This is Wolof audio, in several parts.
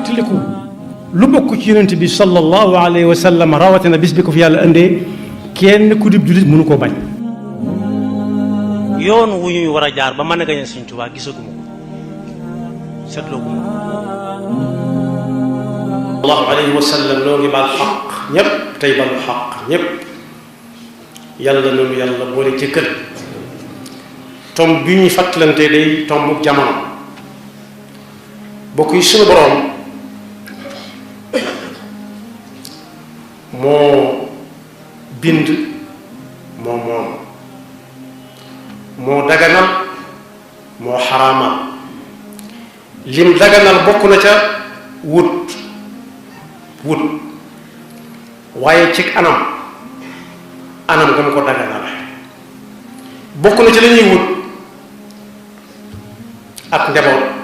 tiliku lu bokk ci yonent bi sallallahu alayhi wa sallam rawatina bis bi ko fi yàlla indee kenn ku dib jullit mënu koo bañ. yoon wu ñuy war a jaar ba mën a gañe Sëñ Tuubaa gisaguma ko seetlooguma ko. sallallahu alayhi wa sallam noo ngi baal xaq ñépp tey baal xaq ñépp yàlla noonu yàlla boole ci kër tomb bi ñuy fàttalante day tomb jamono bokk yi suñu boroom moo bind moom moo daganal moo xaraamal lim daganal bokk na ca wut waaye ci anam nga mu ko daganal bokk na ci la ñuy wut ak njaboot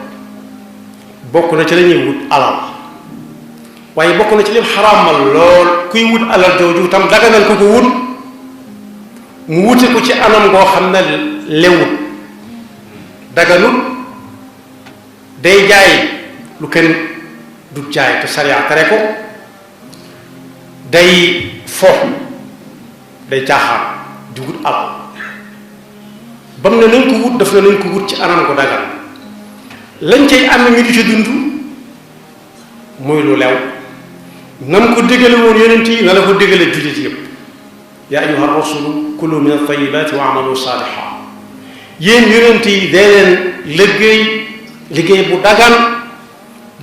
bokk na ci la ñuy wut alal waaye bokk na ci lim xaraamal lool kuy wut alal jooju tam daganal ko wut mu wute ko ci anam goo xam ne lewut daganut day jaay lu kenn du jaay te sariya tere ko day fo day caaxaan di wut alal ba mu ne nañ ko wut daf ne nañ ko wut ci anam ko dagan lañ cay am ñu di ci dund muy lu lew nam ko dégale woon yonent yi na la ko dégale jullit yépp yaa ayyuha rasulu kulu min at-tayyibati wa amalu salihan yéen yonent yi dee leen liggéey bu dagan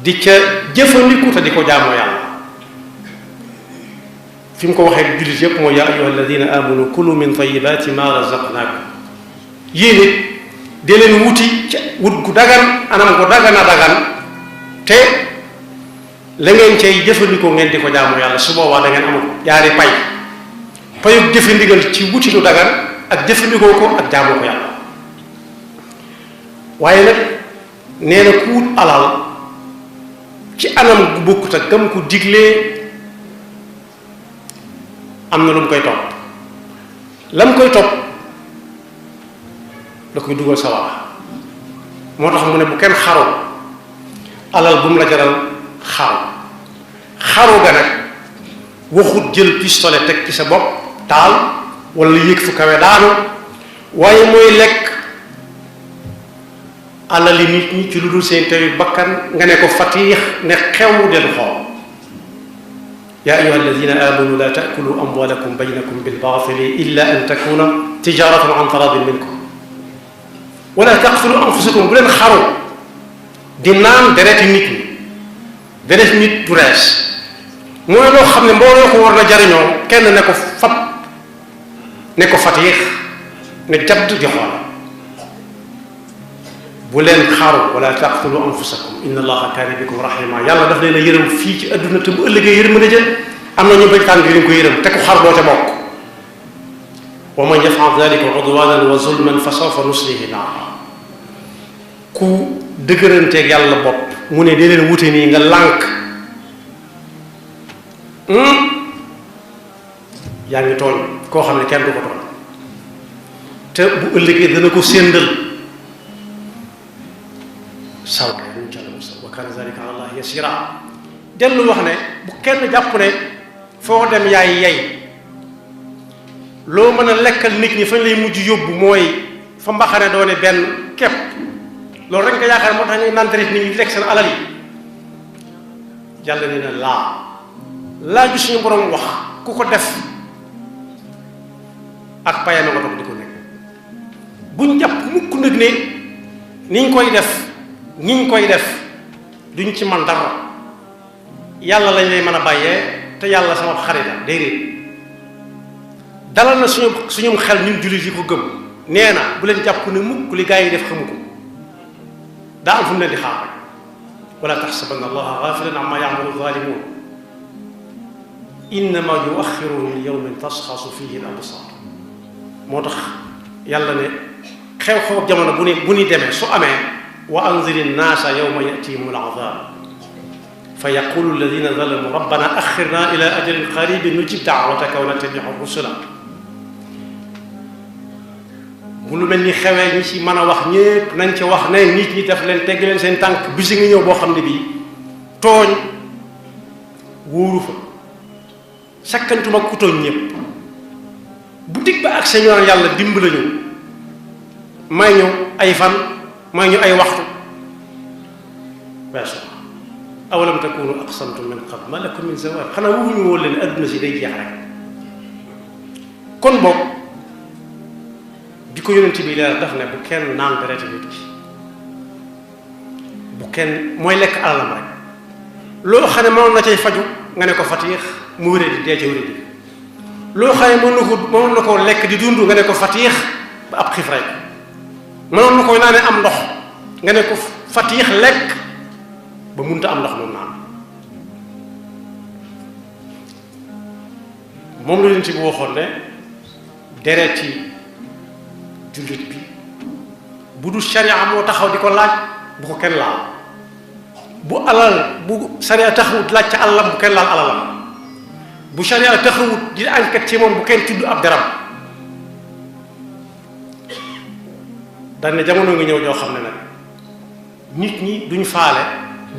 di ca jëfandiku te di ko jaamoo yàlla fi mu ko waxee jullit yépp mooy yaa ayyuha alladina amanu kulu min tayyibati ma razaqnakum yéen it dee leen wuti ca wut gu dagan anam ko dagan a dagan te la ngeen cay jëfandikoo ngeen di ko jaamu yàlla su boobaa da ngeen am yaari payub jëfe ndigal ci wuti lu dagan ak jëfandikoo ko ak jaamu ko yàlla waaye nag nee na ku wut alal ci anam gu bokkut ak gam ko diglee am na lu mu koy topp la mu koy topp da koy dugal sawara moo tax mu ne bu kenn xaru alal bu mu la jaral xaru ga nag waxut jël pistolet teg ci sa bopp taal wala yéeg fu kawe daanu waaye mooy lekk alali nit ñi ci lu dul seen teyu bakkan nga ne ko fatiix ne xew del xool yaa ayyuha alladina amanu la taakulu amwalakum baynakum bilbaatili illa an takuna tijaratan an taradin minkum wala taqtulu anfusakum bu leen xaru di naan dereti nit ñi deret nit du rees mooy loo xam ne mbooloo ko war na jariñoo kenn ne ko fab ne ko fatiix ne jadd di xool bu leen xaaru wala taqtulu anfusakum inna allaha kaana bikum rahima yàlla daf leen a yërëm fii ci adduna te bu ëllëgee yërëm na jël am na ñu bañ tànn di ko yërëm te ku xar doo ca bokk wa man yafal dalika udwanan wa zulman fa sawfa nuslihi naar ku dëgëranteeg yàlla bopp mu ne dee leen wute nii nga lànk yaa ngi tooñ koo xam ne kenn du ko tooñ te bu ëllëgee dana ko séndal saw wa kaana zalika ala allahi yasira dellu wax ne bu kenn jàpp ne foo dem yaay yey loo mën a lekkal nit ñi fañ lay mujj yóbbu mooy fa mbaxane doone benn képp loolu rek nga yaakaar moo tax ñuy nantarit nit ñi di lekk seen alal yi yàlla nee na laa ju suñu borom wax ku ko def ak payam nga toog di ko nekk buñ jàpp mukk nag ne niñ koy def duñ ci man dara yàlla lañ lay mën a bàyyee te yàlla sama xarita déedéet dalal na suñum xel ñun jullit yi ko gëm nee na bu leen jàpp ne mukk li gaa yi def xamu ko daa am fu mu leen di xaar rek wala taxsabanna allaha gaafilan amma ya'malu zaalimuun innama yuaxiruhum li yawmin tasxasu fihi al absar moo tax yàlla ne xew-xew jamono bu ni demee su amee wa anziri nnaasa yawma yatihim al azab fa yaqulu alladina zalamu rabbana axirna ila ajalin qaribin nujib daawataka wa nattabiu rusula bu lu mel ni xewee ñi ci mën a wax ñépp nañ ci wax ne nit ñi def leen tegg leen seen tànk bisi ngi ñëw boo xam ne bii tooñ wóoru fa sakkantuma ku tooñ ñëpp bu dig ba ak ñu naan yàlla dimbali ñu may ñu ay fan may ñu ay waxtu weesu awalam takunu aqsamtum min qabl ma lakum min zawal xanaa wuñu woon leen adduna si day jeex rek kon boog bi ko yonent bi leer daf ne bu kenn naan dereti nit ki bu kenn mooy lekk alalam rek loo xam ne mënoon na cay faju nga ne ko fatiix mu wéré di dee ca wéré di loo xam ne mënoon na ko lekk di dund nga ne ko fatiix ba ab xiif rek mënoon na koy naanee am ndox nga ne ko fatiix lekk ba munta am ndox moom naan moom la yonent bi waxoon ne dereti jullit bi bu dul sharia moo taxaw di ko laaj bu ko kenn laal bu alal bu sharia taxawut laaj ca alalam bu kenn laal alalam bu sharia taxawut di enquête ci moom bu kenn tudd ab deram dañ ne jamono nga ñëw ñoo xam ne nag nit ñi duñ faale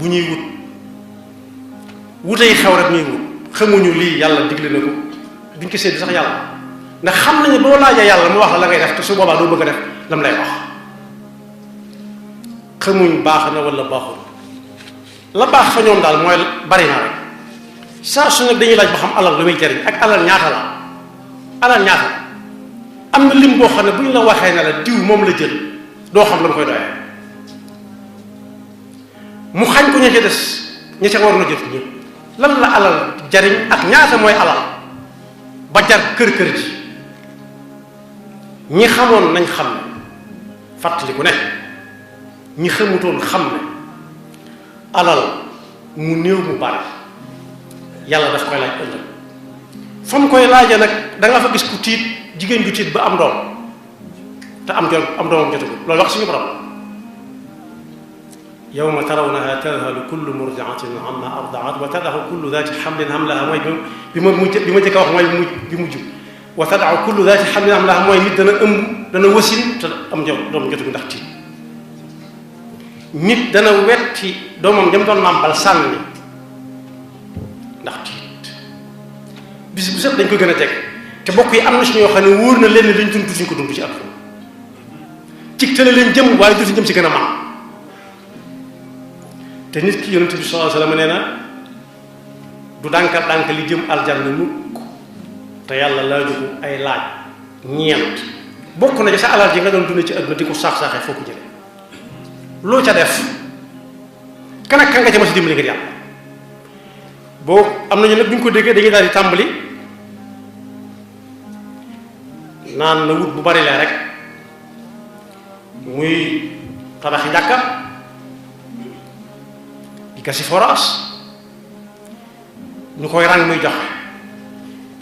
bu ñuy wut wutay xew rek ñuy wut xamuñu lii yàlla digle na ko duñ ko sédd sax yàlla ndax xam nañu boo laajee yàlla mu wax la ngay def te su boobaa doo bëgg a def lam lay wax xamuñ baax na wala baaxul la baax fa ñoom daal mooy bari na rek saa su nekk dañuy laaj ba xam alal lu muy jariñ ak alal ñaata la alal ñaata la am na lim boo xam ne bu ñu la waxee ne la diw moom la jël doo xam la mu koy doyee mu xañ ko ña ca des ña ca war na jot ñëpp lan la alal jariñ ak ñaata mooy alal ba jar kër ji ñi xamoon nañ xam ne fàttaliku ne ñi xamutoon xam ne alal mu néew mu bari yàlla daf koy laaj ëllëg fa mu koy laaja nag da nga fa gis ku tiit jigéen ju tiit ba am doom te am doomam jotagul loolu wax suñu borom yawma tarawnaha tadhalu kullu murdi'atin amma arda'at wa tada'u kullu dhati hamlin hamlaha mooy bi ma jëkk a wax mooy bi mujj wa tada'u kullu dhati hamlin hamlaha mooy nit dana ëmb dana wasin te am doom jotagul ndax tiit nit dana wetti doomam jëm doon nàmpal sànni ndax tiit bis bu set dañ ko gën a jege te bokk yi am na si ñoo xam ne wóor na leen lañ dund suñ ko dund ci àdduna ci tële leen jëm waaye dutuñ jëm ci gën a man te nit ki yonent bi sallallahu alayhi wasallam nee na du dànka li jëm aljanna mukk te yàlla laaju ko ay laaj ñeent bokk na ci sa alal ji nga doon dund ci àdduna di ko saax-saaxee foo ko jële loo ca def kan ak kan nga ca ma si dimbali ngir yàlla boo am nañu nag bu ñu ko déggee dañuy daal di tàmbali naan na wut bu bari lee rek muy tabaxi jàkka di gasi forage ñu koy ràng muy joxe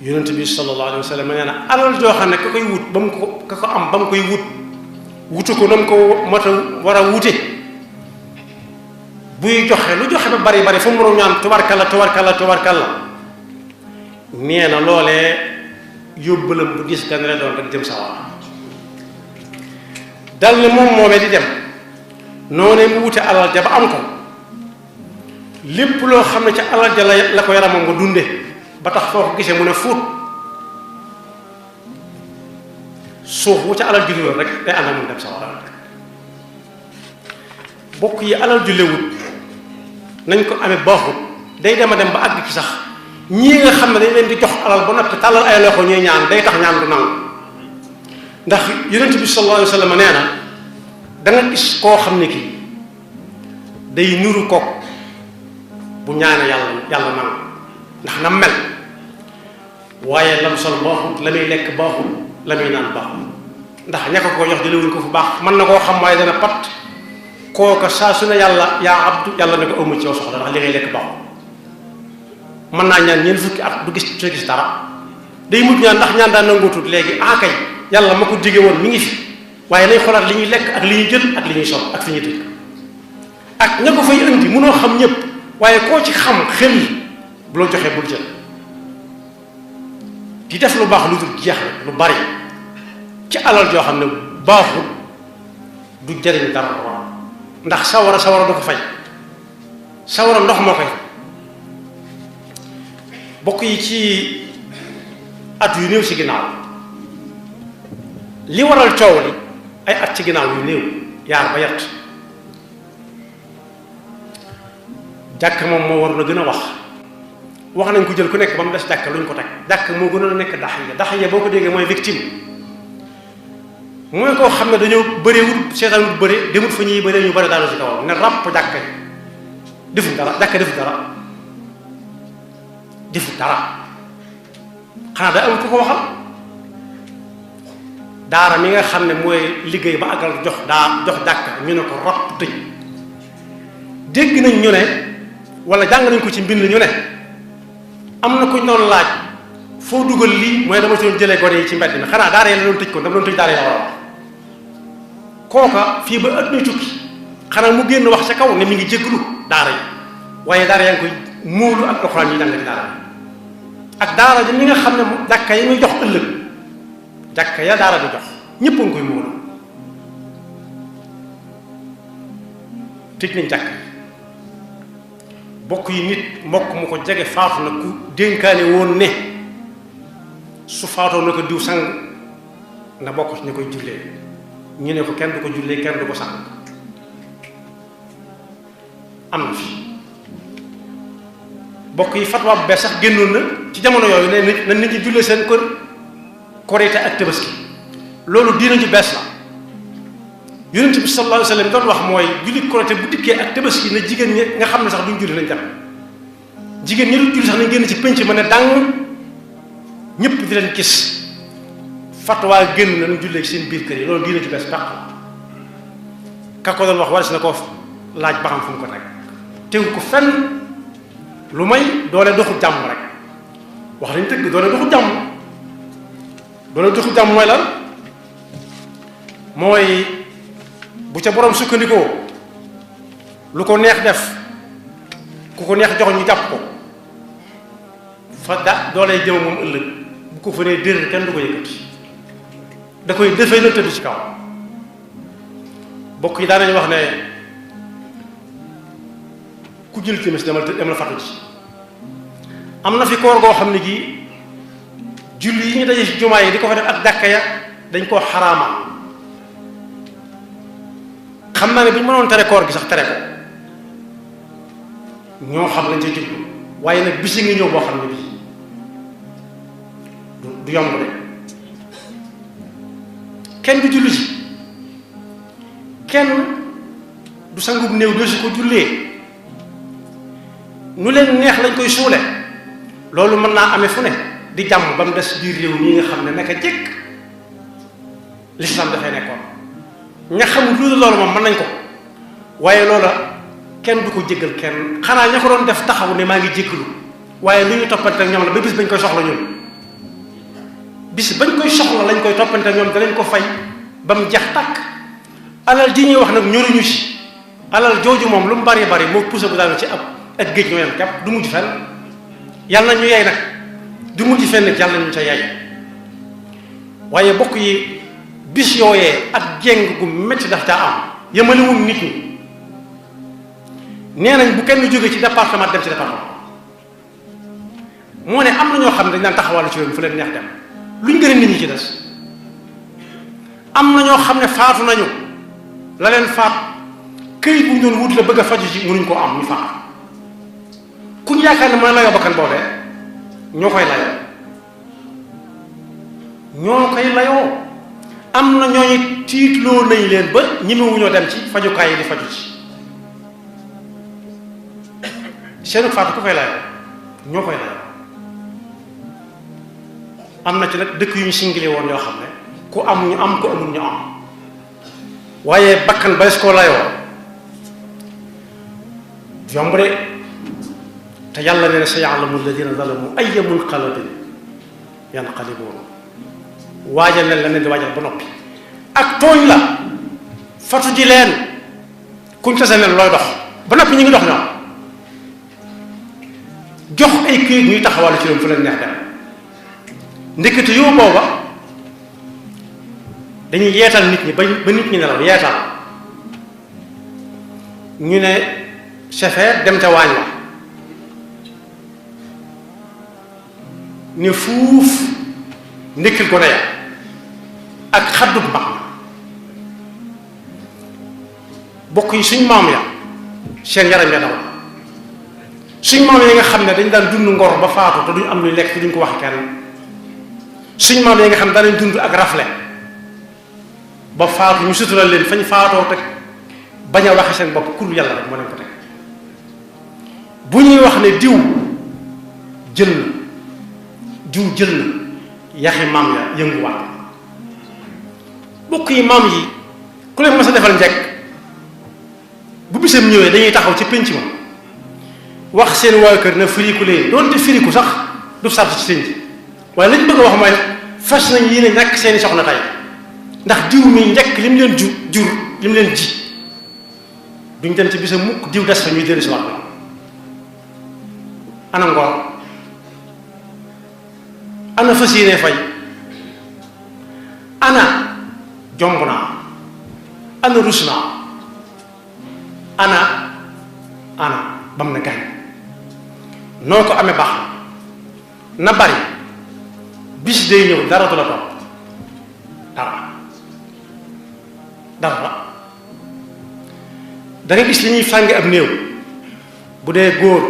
yonent bi sallallahu alayhi wa sallam nee na alal joo xam ne ka koy wut ba mu ko ka ko am ba mu koy wut wutu ko na mu ko mat a war a wute buy joxe lu joxe ba bari bari fu mu mënoon ñaan tubarkalla nee na loolee yóbbalam bu gis gan la doon rek jëm sawara dal ne moom moomee di dem noonee mu wute alal ja ba am ko lépp loo xam ne ca alal ja la ko yaramam nga dunde ba tax foo ko gisee mu ne fuut suuf wu ca alal ju léwul rek day ànd ak mu dem sawara bokk yi alal ju léwut nañ ko amee baaxut day dem a dem ba àgg ci sax ñii nga xam ne dañ leen di jox alal ba noppi tàllal ay loxo ñuy ñaan day tax ñaan du nangu ndax yonent bi sallallahu alayhi wa sallam nee na da nga gis koo xam ne kii day nuru kook bu ñaane yàlla nangu ndax na mel waaye lam sol baaxut la muy lekk baaxut la muy naan baaxut ndax ña ko jox jëlewuñ ko fu baax mën na koo xam waaye dana pat kooka saa su ne yàlla yaa abdu yàlla ne ko ëmb ci yow soxla ndax li ngay lekk baaxut mën naa ñaan ñeent fukki at du gis dara day mujj ñaan ndax ñaan daan nangootut léegi kay yàlla ma ko dige woon mi ngi fi waaye nay xoolaat li ñuy lekk ak li ñuy jël ak li ñuy sol ak fi ñuy dëkk ak ña ko fay indi mënoo xam ñëpp waaye koo ci xam xel bu la joxee bul jël di def lu baax lu dul jeex lu bari ci alal joo xam ne baaxul du jëriñ dara ndax sawara du ko fay sawara ndox moo koy bokk yi ci at yu néew ci ginnaaw li waral coow li ay at ci ginnaaw yu néew yaar ba yett jàkk moom moo waroon a gën a wax nañ ko jël ku nekk ba mu des jàkk luñ ko teg jàkk moo gënoon a nekk daxiya boo ko déggee mooy victime mooy koo xam ne dañoo bëreewul seetaanul bëre demut fa ñuy bëree ñu bëri daanu ci kawam ne ràpp jàkk defu dara jàkk defu dara xanaa da am ku ko waxal daara mi nga xam ne mooy liggéey ba àggal jox jàkk ñu ne ko ràpp tëj dégg nañ ñu ne wala jàng nañ ko ci mbind ñu ne am na kuñ doon laaj foo dugal lii mooy dama ci doon jëlee gone yi ci mbedd mi xanaa daara yi la doon tëj ko dama doon tëj daara yi la war a wax kooka fii ba at muy tukki xanaa mu génn wax ca kaw ne mi ngi jégglu daara yi waaye daara yaa ngi koy móolu ak alxuraan yi jàng ci daara ak daara ji mi nga xam ne jàkka yi muy jox ëllëg jàkka ya daara di jox ñëpp a ngi koy móolu tëj nañ jàkk bokk yi nit mbokk mu ko jege faatu na ku dénkaane woon ne su faatoo na ko diw sang na bokk ci ñu koy jullee ñu ne ko kenn du ko jullee kenn du ko sang am na fi bokk yi fatwa bu bees sax génnoon na ci jamono yooyu ne na nit ñi jullee seen kër korite ak tabaski loolu diina ju bees la yonent bi sallallahu alayhi wa sallam doon wax mooy julli korite bu dikkee ak tabaski na jigéen ñi nga xam ne sax duñ julli nañ dem jigéen ñi duñ julli sax nañ génn ci pénc ma ne dàng ñëpp di leen gis fatwa génn nañ jullee ci seen biir kër yi loolu diina ju bees baax ka ko doon wax war si na ko laaj ba xam fu mu ko teg tegu ko fenn lu may doole doxu jàmm rek wax nañ dëgg doole doxu jàmm mooy lan mooy bu ca borom sukkandikoo lu ko neex def ku ko neex jox ñu jàpp ko fa doole jëm moom ëllëg bu ko fa nee dér kenn du ko yëkkati da koy defee na tëdd ci kaw bokk yi daanañu wax ne ku jël timis demal fatu ci am na fi koor goo xam ne gi julli yi ñu daje ci jumaa yi di ko fa def ak jàkka ya dañ koo xaraamal xam naa ne bu ñu mënoon tere koor gi sax tere ko ñoo xam lañ ca jublu waaye nag bisi ngi ñëw boo xam ne bii du yomb de kenn du julli ci kenn du sangub néew doo si ko jullee nu leen neex lañ koy suule loolu mën naa amee fu ne di jàmm ba mu des biir réew mi nga xam ne naka jëkk l'islam dafay nekkoon ña xamul lu loolu moom mën nañ ko waaye loola kenn du ko jéggal kenn xanaa ña ko doon def taxaw ne maa ngi jéggalu waaye lu ñu toppante ak ñoom la ba bis bañ koy soxla ñun bis bañ koy soxla lañ koy toppante ak ñoom danañ ko fay ba mu jeex tàkk alal ji ñuy wax nag ñoruñu si alal jooju moom lu mu bari bari moo pusa bu daanu ci ak géej ñoo yem képp du mujj fenn yàlla na ñu yey nag du mujj fenn yàlla na ñu ca yey waaye bokk yi bis yooyee ak jéng gu métti daf caa am yëmalewul nit ñi nee nañ bu kenn jógee ci département dem ci département moo ne am na ñoo xam ne dañ daan taxawal ci yoon fu leen neex dem luñ gën a nit ñi ci des am na ñoo xam ne faatu nañu la leen faat këyit bu ñu doon wut la bëgg a faju ci mënuñ koo am ñu faat ku ñu yaakaar ne mooy layoo bakkan boobee ñoo koy layoo am na ñooñu tiitloo nañ leen ba ñemewuñoo dem ci fajukaay yi di faju ci seenu faatu ku koy layoo ñoo koy layoo am na ci nag dëkk yu ñu singile woon yoo xam ne ku am ñu am ku amul ñu am waaye bakkan ba koo layoo yomb de te yàlla nee na sa ya'lamu alladina zalamu ayya munqalabin yanqalibuun waajal leen la ne di waajal ba noppi ak tooñ la fatu ji leen kuñ tase leen looy dox ba noppi ñu ngi dox ñoom jox ay këyit ñuy taxawal ci loolu fu leen neex dem ndekete yow booba dañuy yeetal nit ñi ba nit ñi nelaw yeetal ñu ne chauffeur dem ca waañ wa ne fuuf ndekkil ko ya ak xaddub mbax na bokk yi suñ maam ya seen yaram ya daw suñ maam yi nga xam ne dañ daan dund ngor ba faatu te duñ am luy lekk te duñ ko wax kenn suñ maam yi nga xam ne daanañ dund ak rafle ba faatu ñu sutural leen fañ faatoo teg bañ a waxe seen bopp kur yàlla rek moo leen ko teg bu ñuy wax ne diw jël na diw jël na yaxi maam ya yënguwaat bokk yi maam yi ku leen mas a defal njekk bu bisam ñëwee dañuy taxaw ci pénc ma wax seen waa kër na firiku leen doonte firiku sax du sart ci seen ji waaye lañ bëgg a wax mooy fas nañ yéene ñàkk seeni soxna tey ndax diw mi njëkk li mu leen jur li mu leen ji duñ dem ci bisam mukk diw des fa ñuy dellu si wax ana ngor ana fas yéene fay ana jomb naa ana rus naa ana bam na gaañ noo ko amee baax na bari bis day ñëw dara du la topp dara da nga gis li ñuy fànge ab néew bu dee góor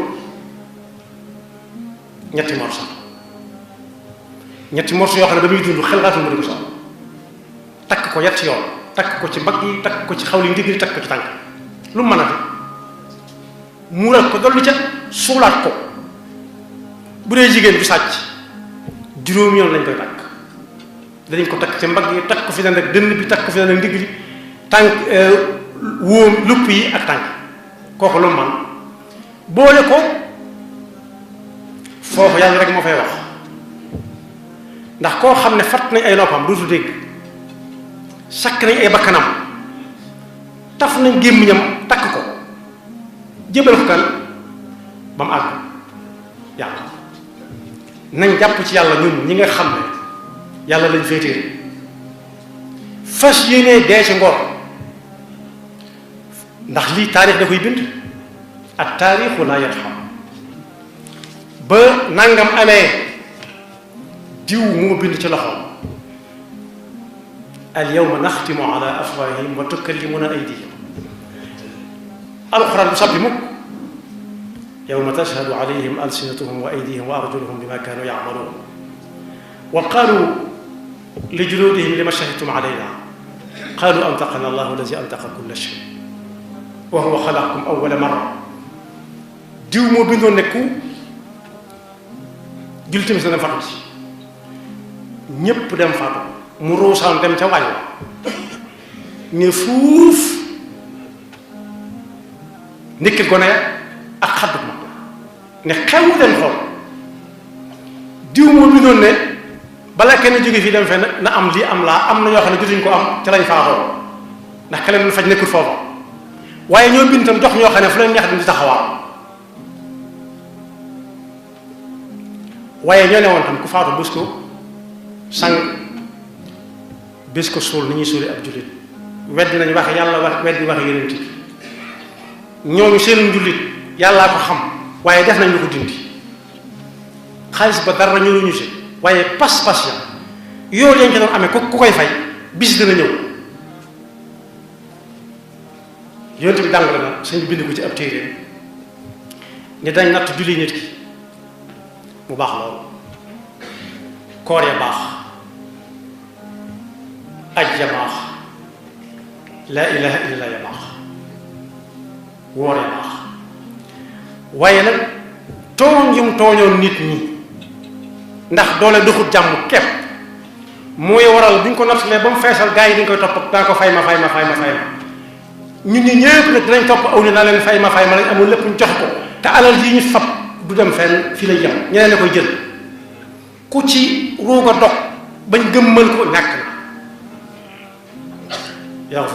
ñetti morso yoo xam ne ba muy dund xel xaatul mu di ko sol takk ko yetti yoon takk ko ci mbagg yi takk ko ci xawli ndigg yi takk ko ci tànk lu mu mën a def muural ko dolli ca suulaat ko bu dee jigéen du sàcc juróomi yoon lañ koy takk danañ ko takk ci mbagg yi takk ko fi ne nag dënn bi takk ko fi ne nag ndigg li tànk wóom lupp yi ak tànk kooku lu mu man boole ko foofu yàlla rek moo fay wax ndax koo xam ne fatt nañ ay noppam dootu dégg sakk nañ ay bakkanam taf nañ gémmiñam takk ko jébal ko kan ba mu àgg yàlla nañ jàpp ci yàlla ñun ñi nga xam ne yàlla lañ féetee fas yéenee dee ci ngor ndax lii taarix da koy bind ak taarixu laa yarham ba nangam amee diw moo bind ci loxoom al yawma naxtimu ala afwahihim wa tukallimuna aydihim alquran du sabbi mukk yawma tashhadu alayhim alsinatuhum wa aydihim wa arjuluhum bima kanu ya'malun wa qalu li juludihim lima shahidtum alayna qalu antaqana allahu alladi antaqa kulla shay wa huwa xalaqakum awwala marra diw moo bindoon ne ku jul timis na dem fatu ci ñépp dem fatu mu ruusaan dem ca wàññi ne fuuf ndikki gone ak xaddu ma ne xew dem xool diw moo bindoon ne bala kenn jóge fii dem fenn na am lii am laa am na ñoo xam ne jotuñ ko am ca lañ faatoo ndax ka leen faj nekkul foofa waaye ñoo bind tam jox ñoo xam ne fu leen neex dem di taxawaa waaye ñoo ne woon tam ku faatu bés ko sang bés ko suul ni ñuy suuli ab jullit weddi nañ wax yàlla wax weddi wax yeneen ti ñooñu seen njullit yàllaa ko xam waaye def nañ lu ko dindi xaalis ba dara ñëwuñu si waaye pas-pas ya yow leen ci doon amee ku koy fay bis dina ñëw yonent bi dàngale na sañ bi bind ko ci ab téere ne dañ natt julli nit ki mu baax loolu koor ya baax aj ya baax laa ilaha illallah ya baax woor ya baax waaye nag tooñ yum tooñoon nit ñi ndax doole doxut jàmm képp mooy waral bu ñu ko nattalee ba mu feesal gaa yi dañ koy topp daa ko fay ma ñun ñi ñëpp nag dinañ topp aw ni naa leen fay ma lañ amul lépp ñu jox ko te alal yi ñu fab du dem fenn fii lay jam ñeneen na koy jël ku ci ruuga dog bañ gëmmal ko ñàkk na